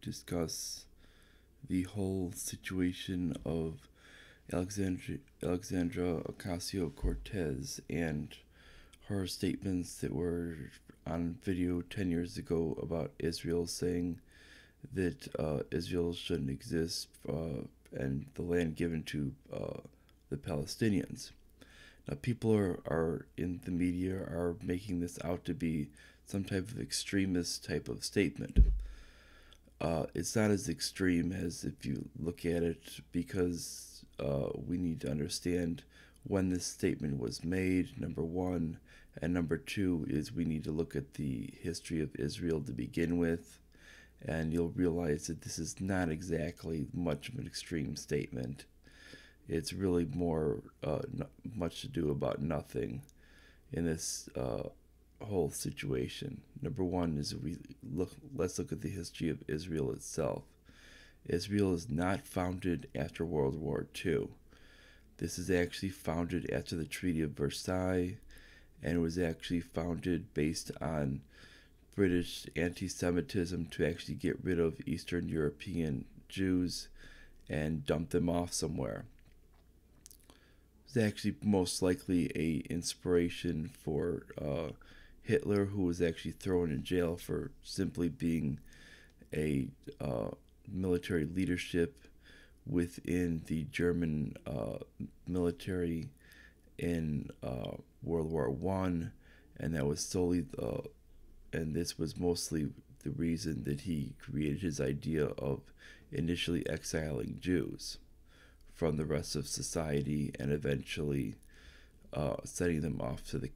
discuss the whole situation of Alexandra Ocasio Cortez and her statements that were on video 10 years ago about Israel, saying that Israel shouldn't exist and the land given to the Palestinians. Now, people are in the media are making this out to be some type of extremist type of statement. It's not as extreme as if you look at it, because we need to understand when this statement was made, number one, and number two is we need to look at the history of Israel to begin with, and you'll realize that this is not exactly much of an extreme statement. It's really more much to do about nothing in this whole situation. Number one is let's look at the history of Israel itself. Israel is not founded after World War II. This is actually founded after the Treaty of Versailles, and it was actually founded based on British anti-Semitism to actually get rid of Eastern European Jews and dump them off somewhere. It was actually most likely a inspiration for Hitler, who was actually thrown in jail for simply being a military leadership within the German military in World War I, and that was solely and this was mostly the reason that he created his idea of initially exiling Jews from the rest of society and eventually sending them off to the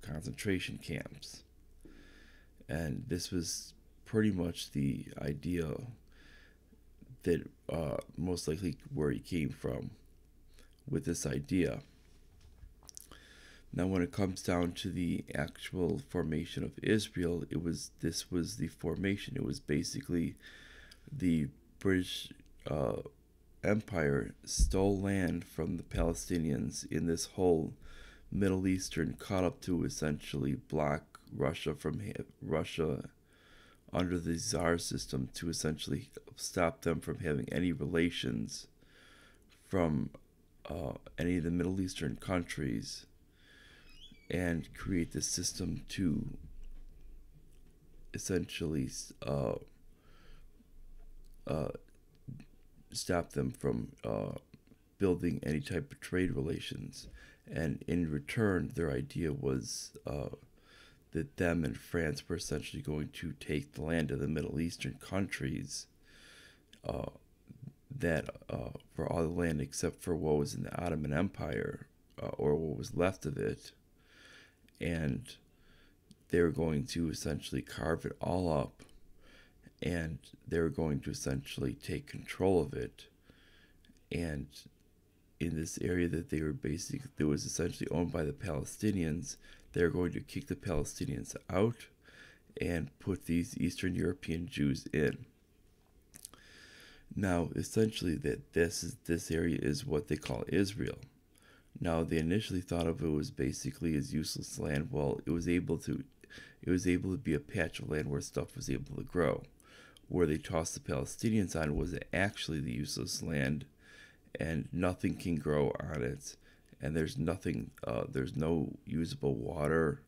concentration camps. And this was pretty much the idea that most likely where he came from with this idea. Now, when it comes down to the actual formation of Israel, this was the formation. It was basically the British Empire stole land from the Palestinians in this whole Middle Eastern, caught up to essentially block Russia under the Tsar system, to essentially stop them from having any relations from any of the Middle Eastern countries, and create this system to essentially stop them from building any type of trade relations. And in return, their idea was that them and France were essentially going to take the land of the Middle Eastern countries, for all the land except for what was in the Ottoman Empire, or what was left of it, and they were going to essentially carve it all up, and they were going to essentially take control of it. And in this area that that was essentially owned by the Palestinians, they're going to kick the Palestinians out and put these Eastern European Jews in. Now, essentially, this area is what they call Israel. Now, they initially thought of it was basically as useless land. Well, it was able to be a patch of land where stuff was able to grow. Where they tossed the Palestinians on was actually the useless land, and nothing can grow on it, and there's no usable water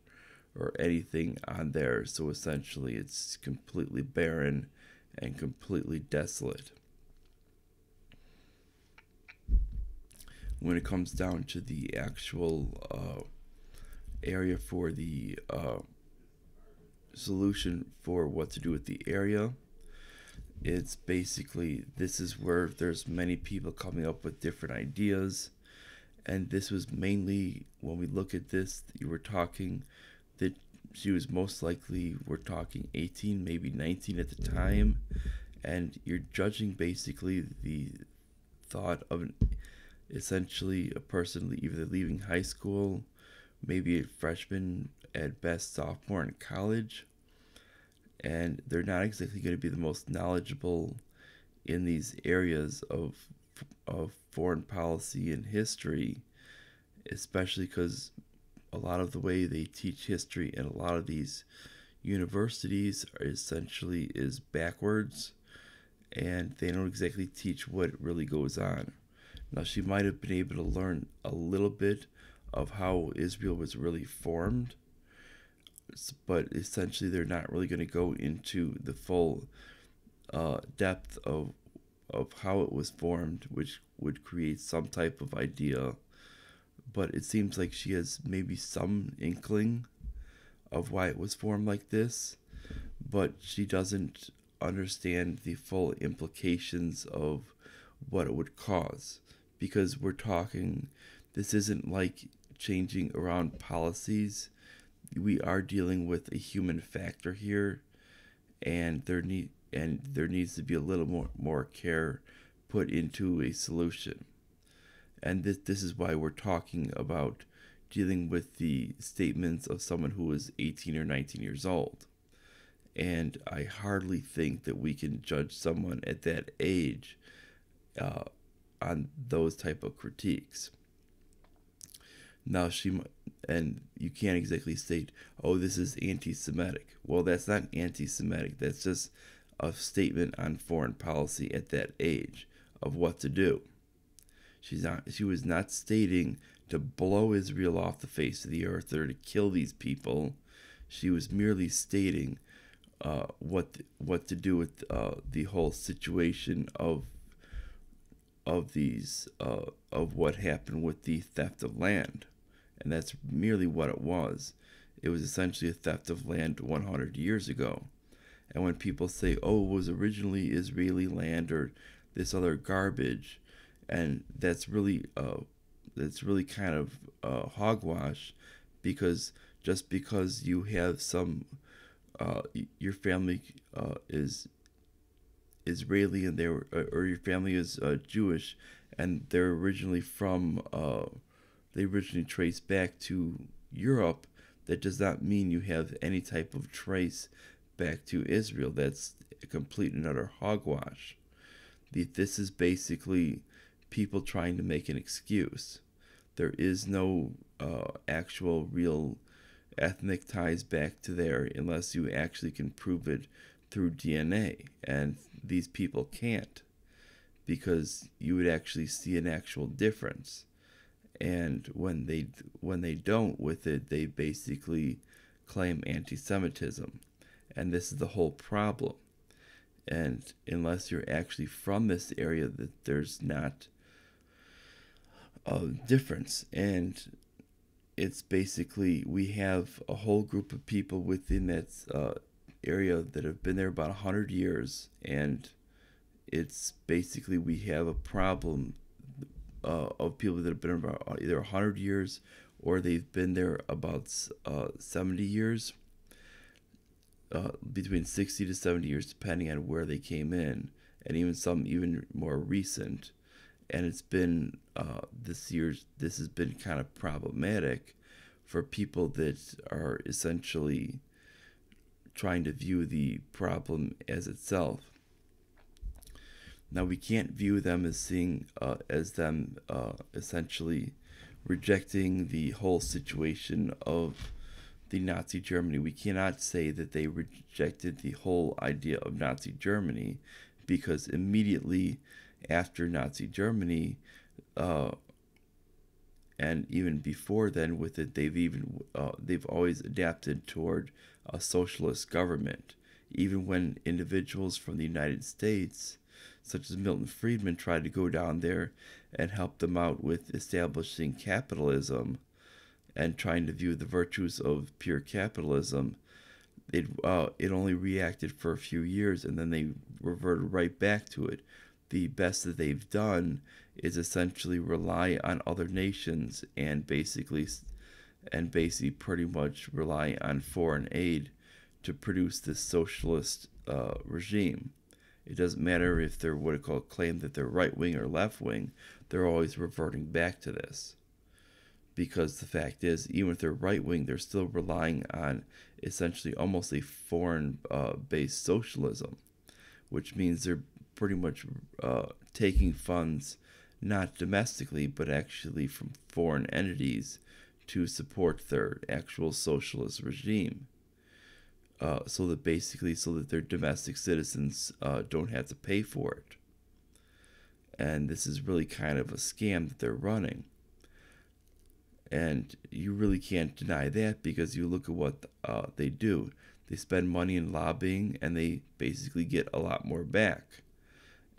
or anything on there, so essentially it's completely barren and completely desolate. When it comes down to the actual area for the solution for what to do with the area, it's basically, this is where there's many people coming up with different ideas, and this was mainly, when we look at this, you were talking that she was most likely, we're talking 18, maybe 19 at the time, and you're judging basically the thought of essentially a person either leaving high school, maybe a freshman, at best sophomore in college, and they're not exactly going to be the most knowledgeable in these areas of foreign policy and history, especially because a lot of the way they teach history in a lot of these universities is backwards, and they don't exactly teach what really goes on. Now, she might have been able to learn a little bit of how Israel was really formed, but essentially they're not really going to go into the full depth of how it was formed, which would create some type of idea. But it seems like she has maybe some inkling of why it was formed like this, but she doesn't understand the full implications of what it would cause. Because this isn't like changing around policies. We are dealing with a human factor here, and there needs to be a little more care put into a solution. And this is why we're talking about dealing with the statements of someone who is 18 or 19 years old. And I hardly think that we can judge someone at that age on those type of critiques. Now and you can't exactly state, oh, this is anti-Semitic. Well, that's not anti-Semitic. That's just a statement on foreign policy at that age of what to do. She was not stating to blow Israel off the face of the earth or to kill these people. She was merely stating what to do with the whole situation of what happened with the theft of land. And that's merely what it was. It was essentially a theft of land 100 years ago. And when people say, oh, it was originally Israeli land or this other garbage, and that's really kind of hogwash, because just because you have your family is Israeli and or your family is Jewish, and they're originally they originally trace back to Europe, that does not mean you have any type of trace back to Israel. That's a complete and utter hogwash. This is basically people trying to make an excuse. There is no actual real ethnic ties back to there unless you actually can prove it through DNA, and these people can't, because you would actually see an actual difference. And when they don't with it, they basically claim anti-Semitism, and this is the whole problem. And unless you're actually from this area, that there's not a difference. And it's basically, we have a whole group of people within that area that have been there about 100 years, and it's basically, we have a problem of people that have been about either 100 years or they've been there about 70 years, between 60 to 70 years, depending on where they came in, and even some even more recent. And it's been this has been kind of problematic for people that are essentially trying to view the problem as itself. Now, we can't view them as them essentially rejecting the whole situation of the Nazi Germany. We cannot say that they rejected the whole idea of Nazi Germany, because immediately after Nazi Germany, and even before then with it, they've always adapted toward a socialist government. Even when individuals from the United States, such as Milton Friedman, tried to go down there and help them out with establishing capitalism and trying to view the virtues of pure capitalism, it only reacted for a few years, and then they reverted right back to it. The best that they've done is essentially rely on other nations and basically pretty much rely on foreign aid to produce this socialist regime. It doesn't matter if they're claim that they're right wing or left wing, they're always reverting back to this. Because the fact is, even if they're right wing, they're still relying on essentially almost a foreign based socialism, which means they're pretty much taking funds not domestically but actually from foreign entities to support their actual socialist regime. so that their domestic citizens don't have to pay for it. And this is really kind of a scam that they're running. And you really can't deny that, because you look at what they do. They spend money in lobbying, and they basically get a lot more back.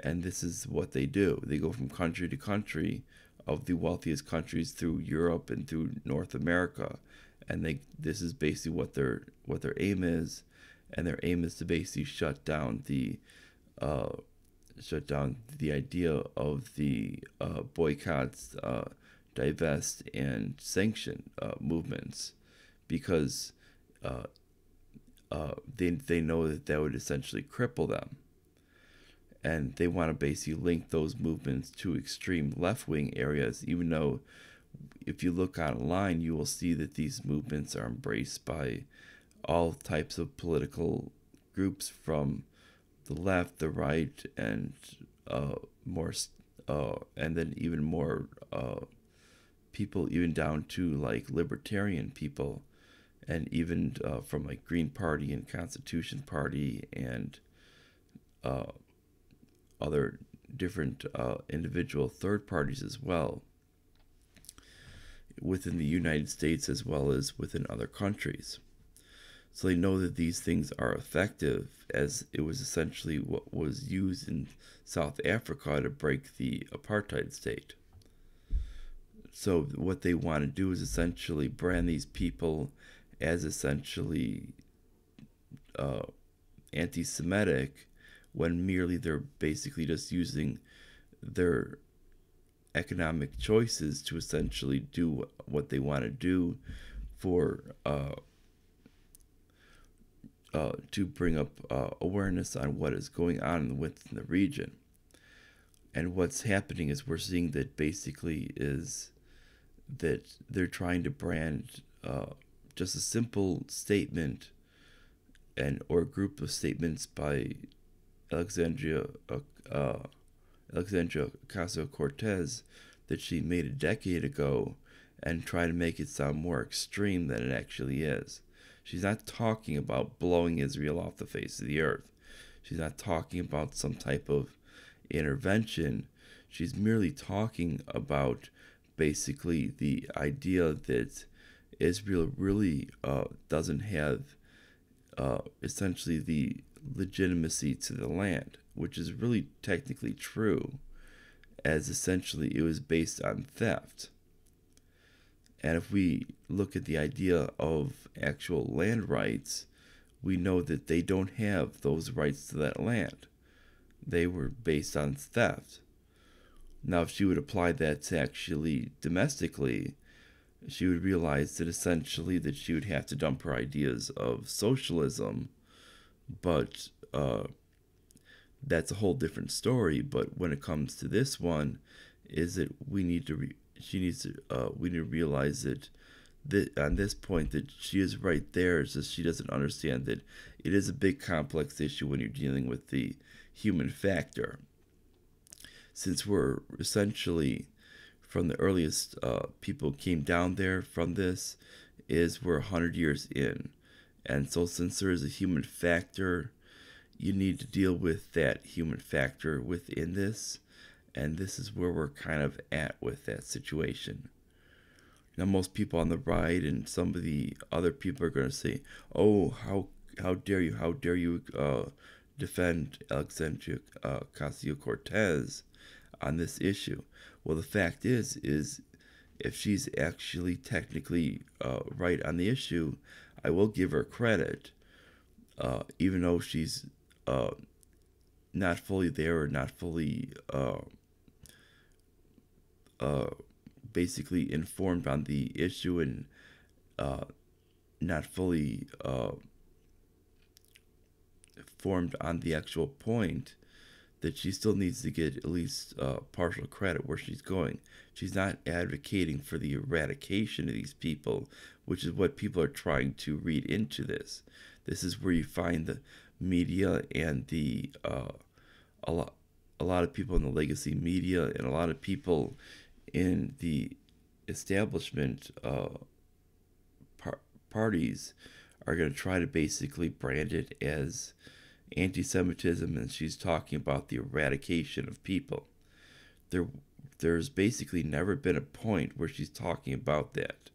And this is what they do. They go from country to country of the wealthiest countries through Europe and through North America. And this is basically what their aim is. And their aim is to basically shut down the idea of the boycotts, divest, and sanction movements, because they know that would essentially cripple them. And they want to basically link those movements to extreme left-wing areas, even though if you look online, you will see that these movements are embraced by all types of political groups, from the left, the right, and and then even more people, even down to like libertarian people, and even from like Green Party and Constitution Party and other different individual third parties as well, within the United States as well as within other countries. So they know that these things are effective, as it was essentially what was used in South Africa to break the apartheid state. So what they want to do is essentially brand these people as essentially anti-Semitic, when merely they're basically just using their economic choices to essentially do what they want to do for to bring up awareness on what is going on within the region. And what's happening is we're seeing that basically is that they're trying to brand just a simple statement or group of statements by Alexandra Ocasio Cortez that she made a decade ago, and try to make it sound more extreme than it actually is. She's not talking about blowing Israel off the face of the earth. She's not talking about some type of intervention. She's merely talking about basically the idea that Israel really doesn't have essentially the legitimacy to the land, which is really technically true, as essentially it was based on theft. And if we look at the idea of actual land rights, we know that they don't have those rights to that land. They were based on theft. Now, if she would apply that to actually domestically, she would realize that essentially that she would have to dump her ideas of socialism, but that's a whole different story. But when it comes to this one, is that we need to realize that on this point that she is right there. It's just she doesn't understand that it is a big complex issue when you're dealing with the human factor. Since we're essentially from the earliest people came down there from this, is we're 100 years in. And so since there is a human factor, you need to deal with that human factor within this. And this is where we're kind of at with that situation. Now, most people on the right and some of the other people are going to say, oh, how dare you defend Alexandra Ocasio Cortez on this issue. Well, the fact is if she's actually technically right on the issue, I will give her credit, even though she's not fully there, or not fully basically informed on the issue, and not fully formed on the actual point, that she still needs to get at least partial credit where she's going. She's not advocating for the eradication of these people, which is what people are trying to read into this. This is where you find the media and the a lot of people in the legacy media and a lot of people in the establishment parties are going to try to basically brand it as anti-Semitism, and she's talking about the eradication of people. There's basically never been a point where she's talking about that.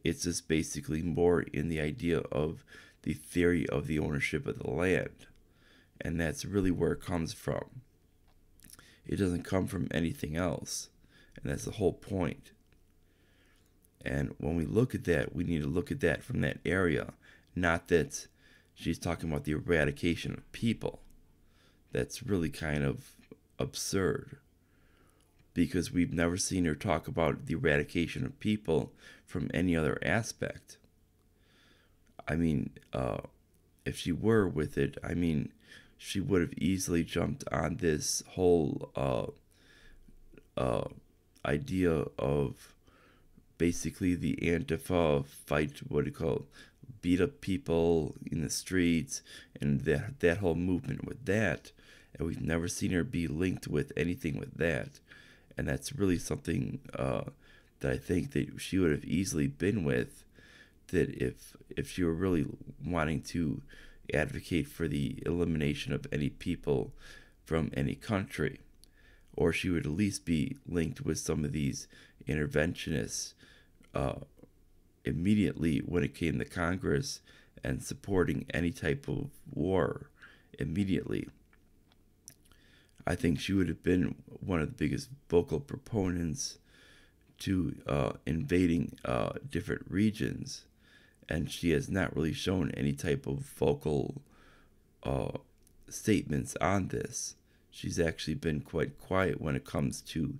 It's just basically more in the idea of the theory of the ownership of the land. And that's really where it comes from. It doesn't come from anything else. And that's the whole point. And when we look at that, we need to look at that from that area. Not that she's talking about the eradication of people. That's really kind of absurd. Because we've never seen her talk about the eradication of people from any other aspect. I mean, if she were with it, I mean, she would have easily jumped on this whole idea of basically the Antifa fight, what do you call it, beat up people in the streets, and that whole movement with that. And we've never seen her be linked with anything with that. And that's really something that I think that she would have easily been with, that if she were really wanting to advocate for the elimination of any people from any country. Or she would at least be linked with some of these interventionists immediately when it came to Congress and supporting any type of war immediately. I think she would have been one of the biggest vocal proponents to invading different regions, and she has not really shown any type of vocal statements on this. She's actually been quite quiet when it comes to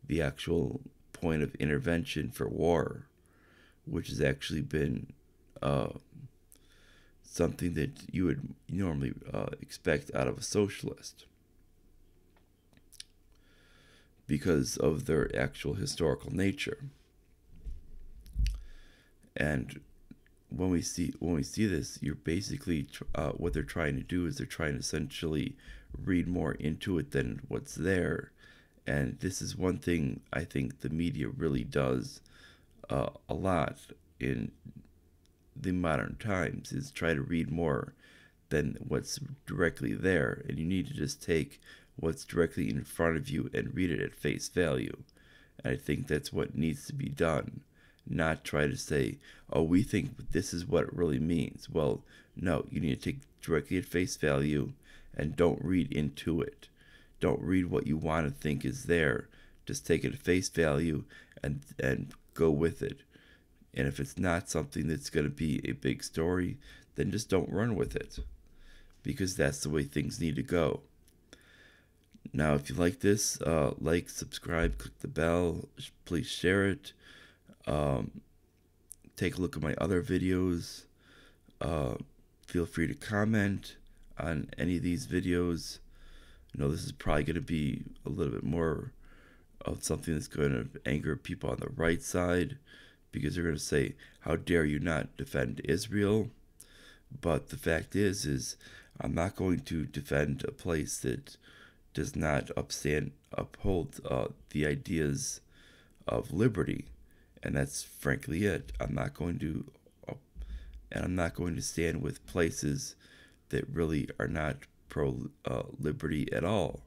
the actual point of intervention for war, which has actually been something that you would normally expect out of a socialist, because of their actual historical nature. And when we see this, you're basically what they're trying to do is they're trying to essentially read more into it than what's there. And this is one thing I think the media really does a lot in the modern times, is try to read more than what's directly there. And you need to just take what's directly in front of you and read it at face value. And I think that's what needs to be done. Not try to say, oh, we think this is what it really means. Well, no, you need to take directly at face value and don't read into it. Don't read what you want to think is there. Just take it at face value and go with it. And if it's not something that's going to be a big story, then just don't run with it, because that's the way things need to go. Now, if you like this, like, subscribe, click the bell, please share it. Take a look at my other videos. Feel free to comment on any of these videos. You know, this is probably going to be a little bit more of something that's going to anger people on the right side, because they're going to say, how dare you not defend Israel? But the fact is I'm not going to defend a place that does not uphold the ideas of liberty. And that's frankly it. I'm not going to stand with places that really are not pro liberty at all.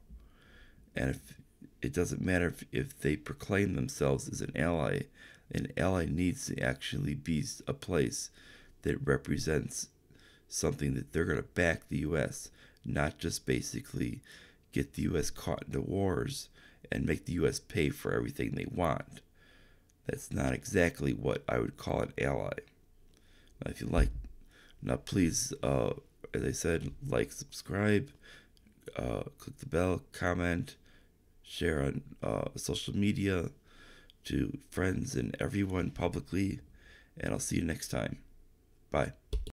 And if it doesn't matter if they proclaim themselves as an ally needs to actually be a place that represents something that they're going to back the U.S., not just basically get the U.S. caught into wars and make the U.S. pay for everything they want. That's not exactly what I would call an ally. Now, if you like, now please, as I said, like, subscribe, click the bell, comment, share on social media to friends and everyone publicly, and I'll see you next time. Bye.